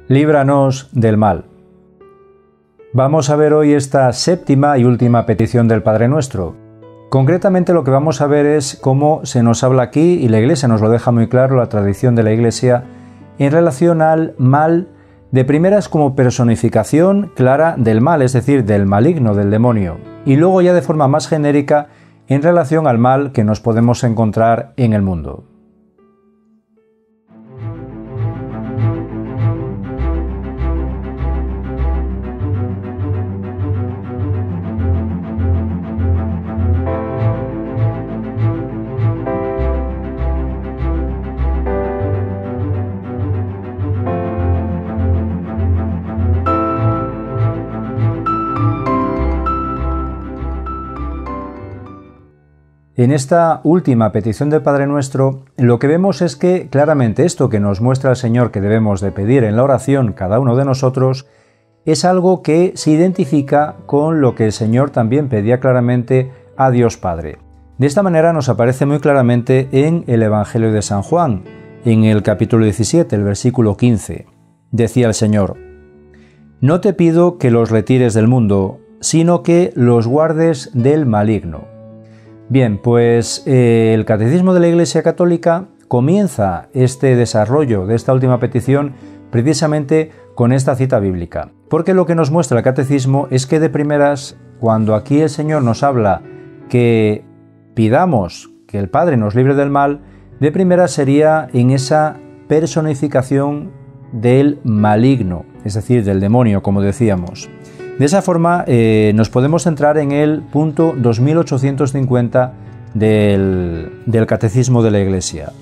líbranos del mal. Vamos a ver hoy esta séptima y última petición del Padre Nuestro. Concretamente lo que vamos a ver es cómo se nos habla aquí, y la Iglesia nos lo deja muy claro, la tradición de la Iglesia, en relación al mal, de primeras como personificación clara del mal, es decir, del maligno, del demonio, y luego ya de forma más genérica en relación al mal que nos podemos encontrar en el mundo. En esta última petición del Padre Nuestro, lo que vemos es que claramente esto que nos muestra el Señor que debemos de pedir en la oración cada uno de nosotros es algo que se identifica con lo que el Señor también pedía claramente a Dios Padre. De esta manera nos aparece muy claramente en el Evangelio de San Juan, en el capítulo 17, el versículo 15. Decía el Señor: «No te pido que los retires del mundo, sino que los guardes del maligno». Bien, pues el Catecismo de la Iglesia Católica comienza este desarrollo de esta última petición precisamente con esta cita bíblica, porque lo que nos muestra el Catecismo es que de primeras, cuando aquí el Señor nos habla que pidamos que el Padre nos libre del mal, de primeras sería en esa personificación del maligno, es decir, del demonio, como decíamos. De esa forma nos podemos centrar en el punto 2850 del Catecismo de la Iglesia.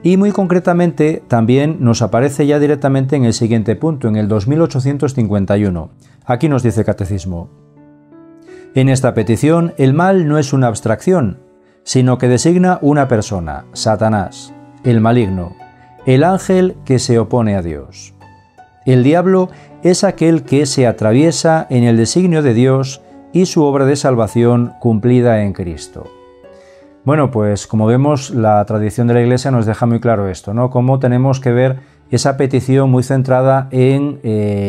Y muy concretamente también nos aparece ya directamente en el siguiente punto, en el 2851. Aquí nos dice el Catecismo: «En esta petición el mal no es una abstracción, sino que designa una persona, Satanás, el maligno, el ángel que se opone a Dios. El diablo es aquel que se atraviesa en el designio de Dios y su obra de salvación cumplida en Cristo». Bueno, pues como vemos, la tradición de la Iglesia nos deja muy claro esto, ¿no? Cómo tenemos que ver esa petición muy centrada en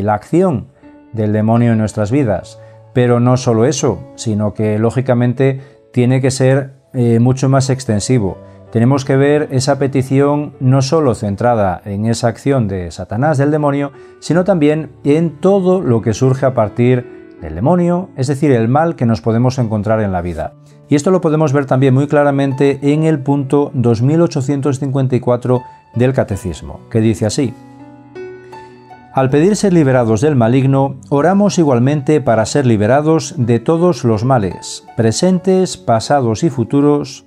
la acción del demonio en nuestras vidas. Pero no solo eso, sino que lógicamente tiene que ser mucho más extensivo. Tenemos que ver esa petición no solo centrada en esa acción de Satanás, del demonio, sino también en todo lo que surge a partir del demonio, es decir, el mal que nos podemos encontrar en la vida. Y esto lo podemos ver también muy claramente en el punto 2854 del Catecismo, que dice así: «Al pedir ser liberados del maligno, oramos igualmente para ser liberados de todos los males, presentes, pasados y futuros,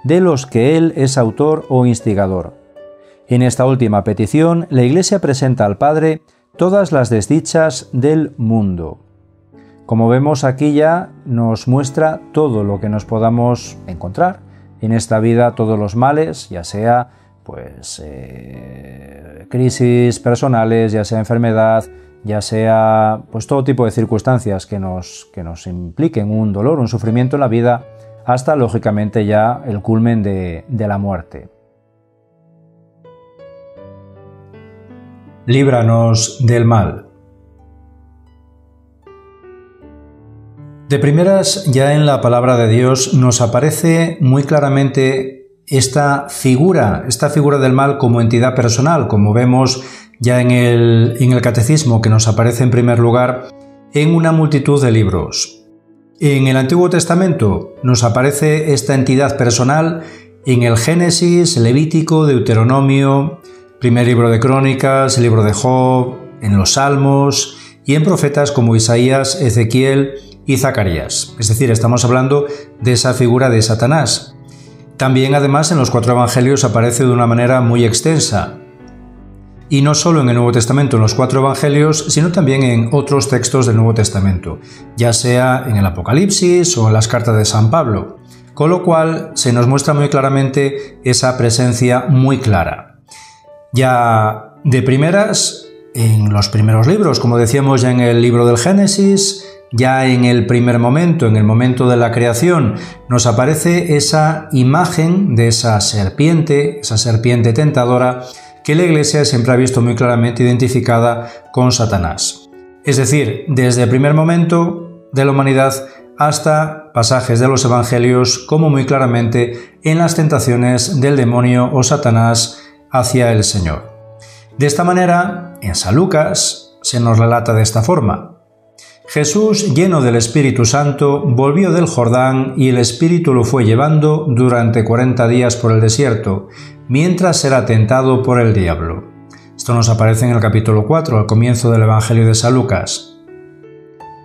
de los que Él es autor o instigador. En esta última petición, la Iglesia presenta al Padre todas las desdichas del mundo». Como vemos, aquí ya nos muestra todo lo que nos podamos encontrar en esta vida, todos los males, ya sea crisis personales, ya sea enfermedad, ya sea todo tipo de circunstancias que nos impliquen un dolor, un sufrimiento en la vida, hasta lógicamente ya el culmen de la muerte. Líbranos del mal. De primeras, ya en la palabra de Dios nos aparece muy claramente esta figura del mal como entidad personal, como vemos ya en el Catecismo, que nos aparece en primer lugar en una multitud de libros. En el Antiguo Testamento nos aparece esta entidad personal en el Génesis, Levítico, Deuteronomio, primer libro de Crónicas, el libro de Job, en los Salmos y en profetas como Isaías, Ezequiel y Zacarías. Es decir, estamos hablando de esa figura de Satanás. También, además, en los 4 evangelios aparece de una manera muy extensa. Y no solo en el Nuevo Testamento, en los 4 evangelios, sino también en otros textos del Nuevo Testamento, ya sea en el Apocalipsis o en las cartas de San Pablo. Con lo cual, se nos muestra muy claramente esa presencia muy clara. Ya de primeras, en los primeros libros, como decíamos ya en el libro del Génesis, ya en el primer momento, en el momento de la creación, nos aparece esa imagen de esa serpiente tentadora que la Iglesia siempre ha visto muy claramente identificada con Satanás. Es decir, desde el primer momento de la humanidad hasta pasajes de los Evangelios, como muy claramente en las tentaciones del demonio o Satanás hacia el Señor. De esta manera, en San Lucas se nos relata de esta forma: Jesús, lleno del Espíritu Santo, volvió del Jordán y el Espíritu lo fue llevando durante 40 días por el desierto, mientras era tentado por el diablo. Esto nos aparece en el capítulo 4, al comienzo del Evangelio de San Lucas.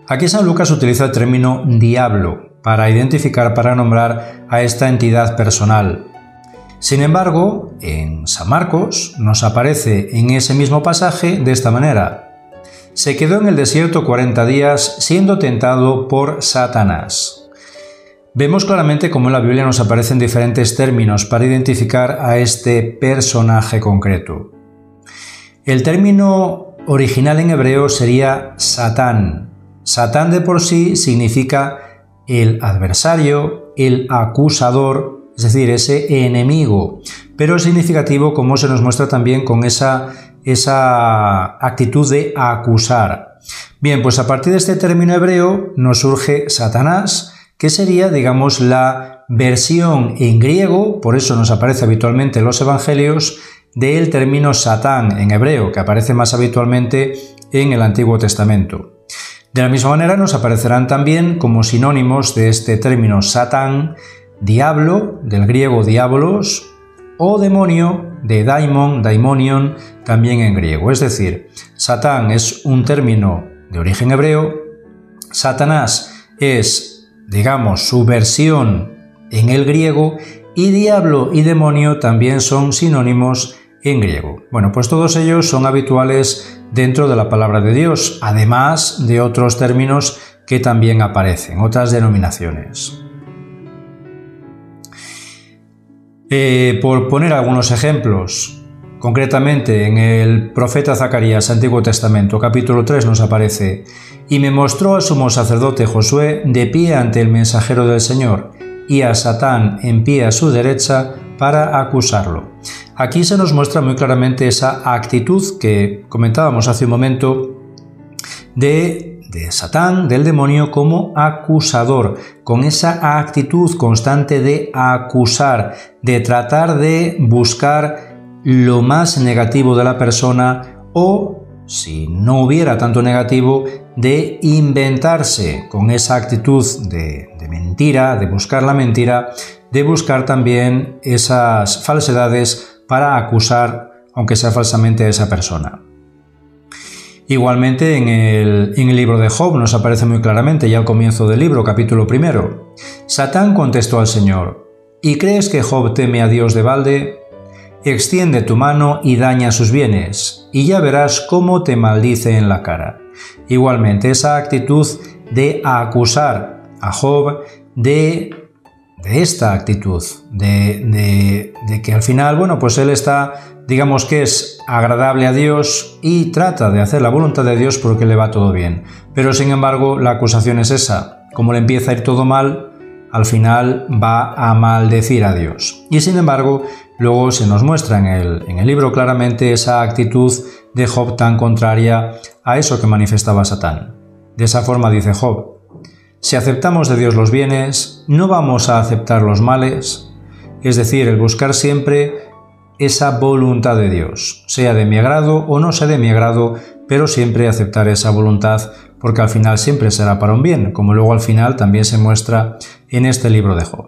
Aquí San Lucas utiliza el término diablo para identificar, para nombrar a esta entidad personal. Sin embargo, en San Marcos nos aparece en ese mismo pasaje de esta manera: se quedó en el desierto 40 días siendo tentado por Satanás. Vemos claramente cómo en la Biblia nos aparecen diferentes términos para identificar a este personaje concreto. El término original en hebreo sería Satán. Satán de por sí significa el adversario, el acusador, es decir, ese enemigo, pero es significativo como se nos muestra también con esa actitud de acusar. Bien, pues a partir de este término hebreo nos surge Satanás, que sería, digamos, la versión en griego, por eso nos aparece habitualmente en los Evangelios, del término Satán en hebreo, que aparece más habitualmente en el Antiguo Testamento. De la misma manera nos aparecerán también como sinónimos de este término Satán, diablo, del griego diabolos, o demonio, de daimon, daimonion, también en griego. Es decir, Satán es un término de origen hebreo, Satanás es, digamos, su versión en el griego, y diablo y demonio también son sinónimos en griego. Bueno, pues todos ellos son habituales dentro de la palabra de Dios, además de otros términos que también aparecen, otras denominaciones. Por poner algunos ejemplos, concretamente en el profeta Zacarías, Antiguo Testamento, capítulo 3 nos aparece: y me mostró al sumo sacerdote Josué de pie ante el mensajero del Señor, y a Satán en pie a su derecha para acusarlo. Aquí se nos muestra muy claramente esa actitud que comentábamos hace un momento de Satán, del demonio, como acusador, con esa actitud constante de acusar, de tratar de buscar lo más negativo de la persona, o, si no hubiera tanto negativo, de inventarse, con esa actitud de mentira, de buscar la mentira, de buscar también esas falsedades para acusar, aunque sea falsamente, a esa persona. Igualmente en el libro de Job nos aparece muy claramente, ya al comienzo del libro, capítulo 1. Satán contestó al Señor: ¿y crees que Job teme a Dios de balde? Extiende tu mano y daña sus bienes, y ya verás cómo te maldice en la cara. Igualmente esa actitud de acusar a Job, de esta actitud, de que al final, bueno, pues él está, digamos que es agradable a Dios y trata de hacer la voluntad de Dios porque le va todo bien. Pero sin embargo, la acusación es esa: como le empieza a ir todo mal, al final va a maldecir a Dios. Y sin embargo, luego se nos muestra en el libro claramente esa actitud de Job tan contraria a eso que manifestaba Satán. De esa forma dice Job: si aceptamos de Dios los bienes, ¿no vamos a aceptar los males? Es decir, el buscar siempre esa voluntad de Dios, sea de mi agrado o no sea de mi agrado, pero siempre aceptar esa voluntad, porque al final siempre será para un bien, como luego al final también se muestra en este libro de Job.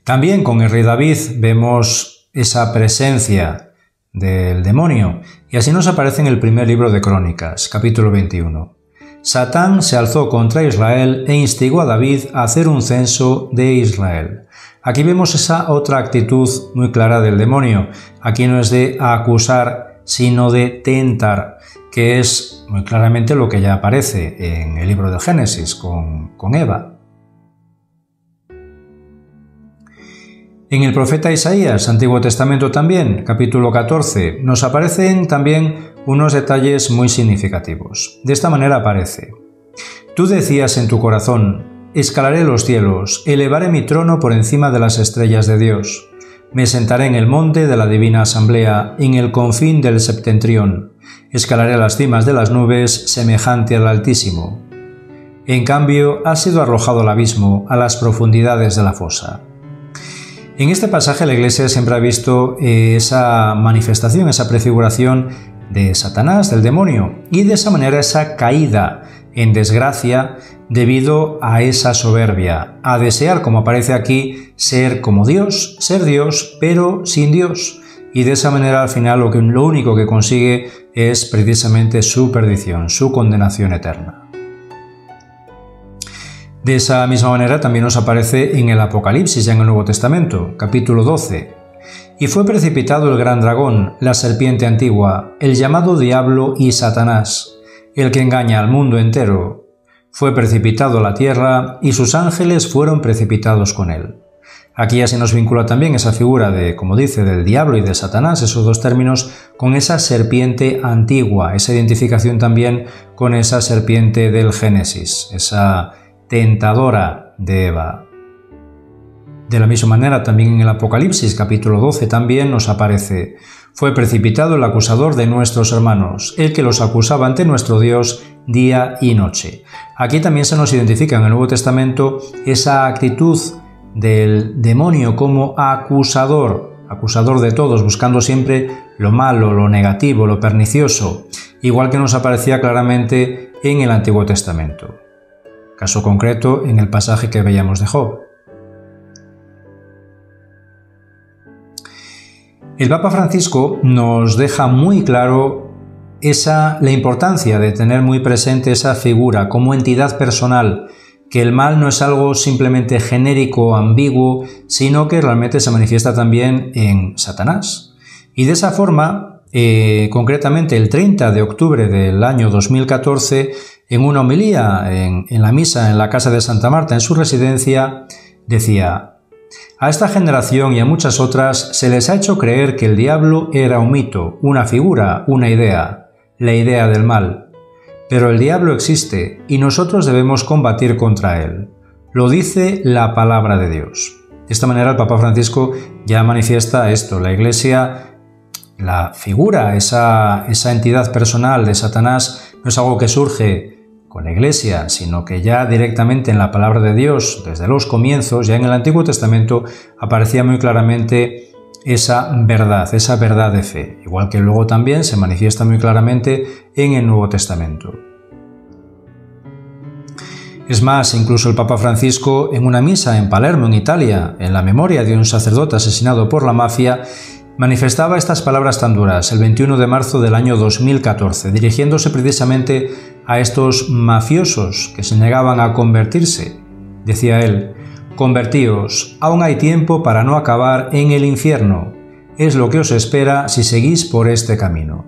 También con el rey David vemos esa presencia del demonio, y así nos aparece en el primer libro de Crónicas, capítulo 21. Satán se alzó contra Israel e instigó a David a hacer un censo de Israel. Aquí vemos esa otra actitud muy clara del demonio. Aquí no es de acusar, sino de tentar, que es muy claramente lo que ya aparece en el libro del Génesis con Eva. En el profeta Isaías, Antiguo Testamento también, capítulo 14, nos aparecen también unos detalles muy significativos. De esta manera aparece: tú decías en tu corazón, escalaré los cielos, elevaré mi trono por encima de las estrellas de Dios. Me sentaré en el monte de la divina asamblea, en el confín del septentrión. Escalaré las cimas de las nubes, semejante al Altísimo. En cambio, ha sido arrojado al abismo, a las profundidades de la fosa. En este pasaje la Iglesia siempre ha visto esa manifestación, esa prefiguración de Satanás, del demonio, y de esa manera esa caída en desgracia debido a esa soberbia, a desear, como aparece aquí, ser como Dios, ser Dios, pero sin Dios. Y de esa manera al final lo único que consigue es precisamente su perdición, su condenación eterna. De esa misma manera también nos aparece en el Apocalipsis, ya en el Nuevo Testamento, capítulo 12. Y fue precipitado el gran dragón, la serpiente antigua, el llamado Diablo y Satanás, el que engaña al mundo entero. Fue precipitado a la tierra y sus ángeles fueron precipitados con él. Aquí ya se nos vincula también esa figura de, como dice, del diablo y de Satanás, esos dos términos, con esa serpiente antigua, esa identificación también con esa serpiente del Génesis, esa tentadora de Eva. De la misma manera, también en el Apocalipsis, capítulo 12, también nos aparece: fue precipitado el acusador de nuestros hermanos, el que los acusaba ante nuestro Dios día y noche. Aquí también se nos identifica en el Nuevo Testamento esa actitud del demonio como acusador de todos, buscando siempre lo malo, lo negativo, lo pernicioso, igual que nos aparecía claramente en el Antiguo Testamento. Caso concreto en el pasaje que veíamos de Job. El Papa Francisco nos deja muy claro la importancia de tener muy presente esa figura como entidad personal, que el mal no es algo simplemente genérico, ambiguo, sino que realmente se manifiesta también en Satanás. Y de esa forma, concretamente el 30 de octubre del año 2014, en una homilía en la misa en la casa de Santa Marta, en su residencia, decía: a esta generación y a muchas otras se les ha hecho creer que el diablo era un mito, una figura, una idea, la idea del mal. Pero el diablo existe y nosotros debemos combatir contra él. Lo dice la palabra de Dios. De esta manera el Papa Francisco ya manifiesta esto. La Iglesia, la figura, esa entidad personal de Satanás, no es algo que surge con la Iglesia, sino que ya directamente en la palabra de Dios, desde los comienzos, ya en el Antiguo Testamento, aparecía muy claramente esa verdad de fe, igual que luego también se manifiesta muy claramente en el Nuevo Testamento. Es más, incluso el Papa Francisco, en una misa en Palermo, en Italia, en la memoria de un sacerdote asesinado por la mafia, manifestaba estas palabras tan duras el 21 de marzo del año 2014, dirigiéndose precisamente a estos mafiosos que se negaban a convertirse. Decía él: «Convertíos, aún hay tiempo para no acabar en el infierno. Es lo que os espera si seguís por este camino».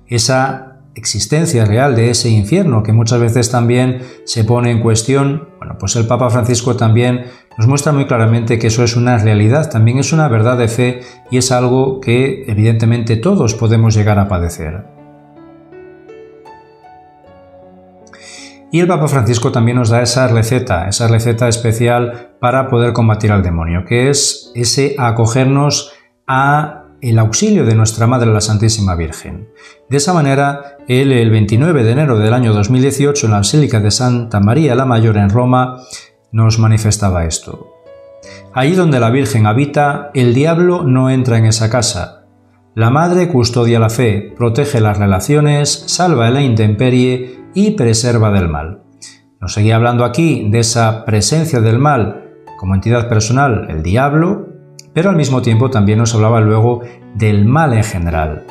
Esa existencia real de ese infierno que muchas veces también se pone en cuestión, pues el Papa Francisco también nos muestra muy claramente que eso es una realidad, también es una verdad de fe y es algo que evidentemente todos podemos llegar a padecer. Y el Papa Francisco también nos da esa receta especial para poder combatir al demonio, que es ese acogernos a el auxilio de nuestra Madre la Santísima Virgen. De esa manera, él el 29 de enero del año 2018, en la Basílica de Santa María la Mayor en Roma, nos manifestaba esto: allí donde la Virgen habita, el diablo no entra en esa casa. La Madre custodia la fe, protege las relaciones, salva de la intemperie y preserva del mal. Nos seguía hablando aquí de esa presencia del mal como entidad personal, el diablo, pero al mismo tiempo también nos hablaba luego del mal en general.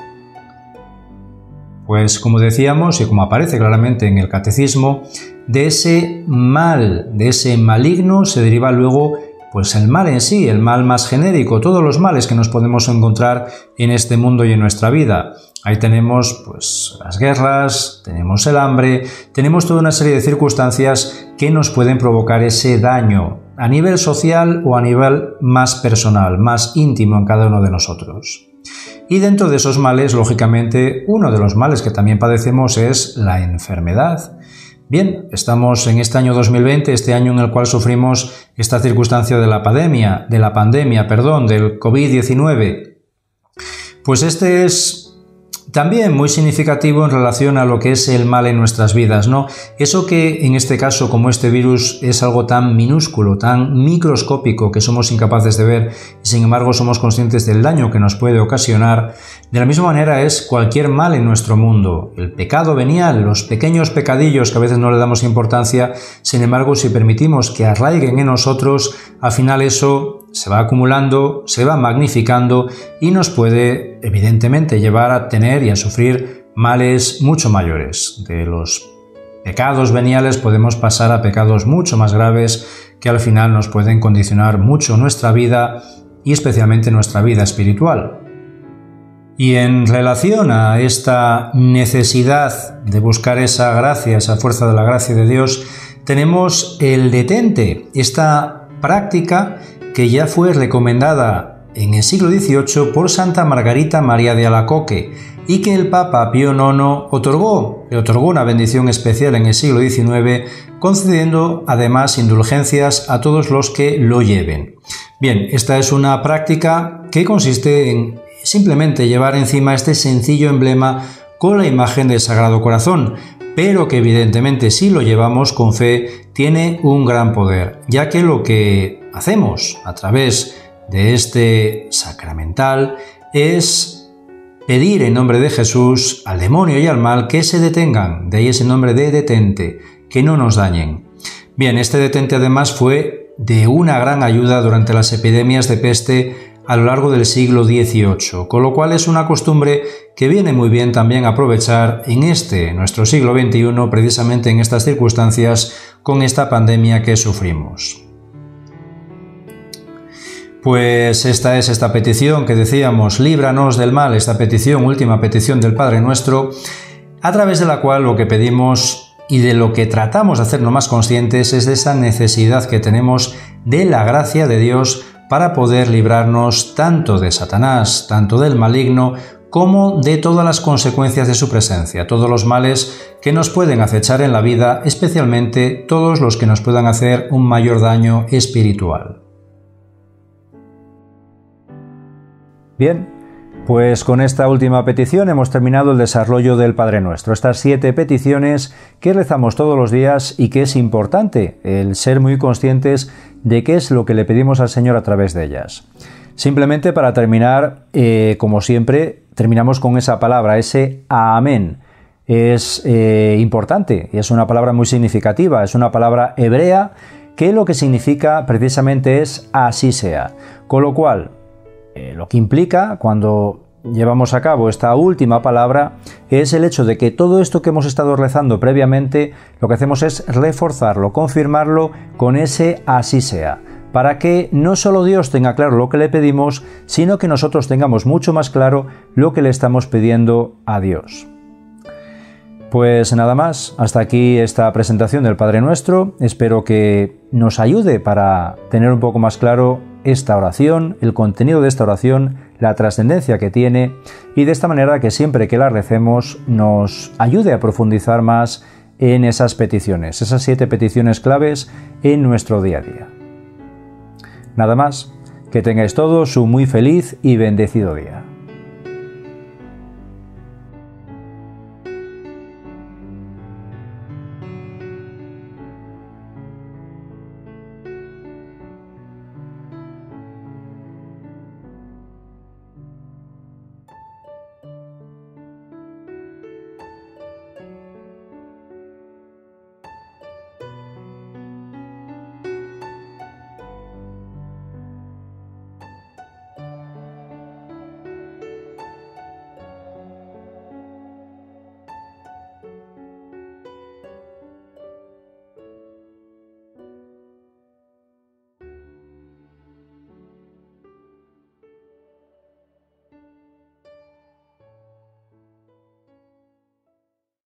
Pues como decíamos y como aparece claramente en el Catecismo, de ese mal, de ese maligno se deriva luego pues el mal en sí, el mal más genérico, todos los males que nos podemos encontrar en este mundo y en nuestra vida. Ahí tenemos pues las guerras, tenemos el hambre, tenemos toda una serie de circunstancias que nos pueden provocar ese daño a nivel social o a nivel más personal, más íntimo en cada uno de nosotros. Y dentro de esos males, lógicamente, uno de los males que también padecemos es la enfermedad. Bien, estamos en este año 2020, este año en el cual sufrimos esta circunstancia de la pandemia, del COVID-19. Pues este es también muy significativo en relación a lo que es el mal en nuestras vidas, ¿no? Eso que en este caso, como este virus, es algo tan minúsculo, tan microscópico que somos incapaces de ver y sin embargo somos conscientes del daño que nos puede ocasionar, de la misma manera es cualquier mal en nuestro mundo. El pecado venial, los pequeños pecadillos que a veces no le damos importancia, sin embargo, si permitimos que arraiguen en nosotros, al final eso se va acumulando, se va magnificando y nos puede evidentemente llevar a tener y a sufrir males mucho mayores. De los pecados veniales podemos pasar a pecados mucho más graves que al final nos pueden condicionar mucho nuestra vida y especialmente nuestra vida espiritual. Y en relación a esta necesidad de buscar esa gracia, esa fuerza de la gracia de Dios, tenemos el detente, esta práctica que ya fue recomendada en el siglo XVIII por Santa Margarita María de Alacoque y que el Papa Pío IX le otorgó una bendición especial en el siglo XIX, concediendo además indulgencias a todos los que lo lleven. Bien, esta es una práctica que consiste en simplemente llevar encima este sencillo emblema con la imagen del Sagrado Corazón, pero que evidentemente si lo llevamos con fe tiene un gran poder, ya que lo que hacemos a través de este sacramental es pedir en nombre de Jesús al demonio y al mal que se detengan, de ahí ese nombre de detente, que no nos dañen. Bien, este detente además fue de una gran ayuda durante las epidemias de peste a lo largo del siglo XVIII, con lo cual es una costumbre que viene muy bien también aprovechar en nuestro siglo XXI, precisamente en estas circunstancias con esta pandemia que sufrimos. Pues esta es esta petición que decíamos, líbranos del mal, esta petición, última petición del Padre Nuestro, a través de la cual lo que pedimos y de lo que tratamos de hacernos más conscientes es de esa necesidad que tenemos de la gracia de Dios para poder librarnos tanto de Satanás, tanto del maligno, como de todas las consecuencias de su presencia, todos los males que nos pueden acechar en la vida, especialmente todos los que nos puedan hacer un mayor daño espiritual. Bien, pues con esta última petición hemos terminado el desarrollo del Padre Nuestro, estas 7 peticiones que rezamos todos los días y que es importante el ser muy conscientes de qué es lo que le pedimos al Señor a través de ellas. Simplemente para terminar, como siempre, terminamos con esa palabra, ese amén. Es importante, es una palabra muy significativa, es una palabra hebrea que lo que significa precisamente es así sea. Con lo cual, lo que implica cuando llevamos a cabo esta última palabra es el hecho de que todo esto que hemos estado rezando previamente, lo que hacemos es reforzarlo, confirmarlo con ese así sea, para que no solo Dios tenga claro lo que le pedimos, sino que nosotros tengamos mucho más claro lo que le estamos pidiendo a Dios. Pues nada más, hasta aquí esta presentación del Padre Nuestro. Espero que nos ayude para tener un poco más claro esta oración, el contenido de esta oración, la trascendencia que tiene y de esta manera que siempre que la recemos nos ayude a profundizar más en esas peticiones, esas 7 peticiones claves en nuestro día a día. Nada más, que tengáis todos un muy feliz y bendecido día.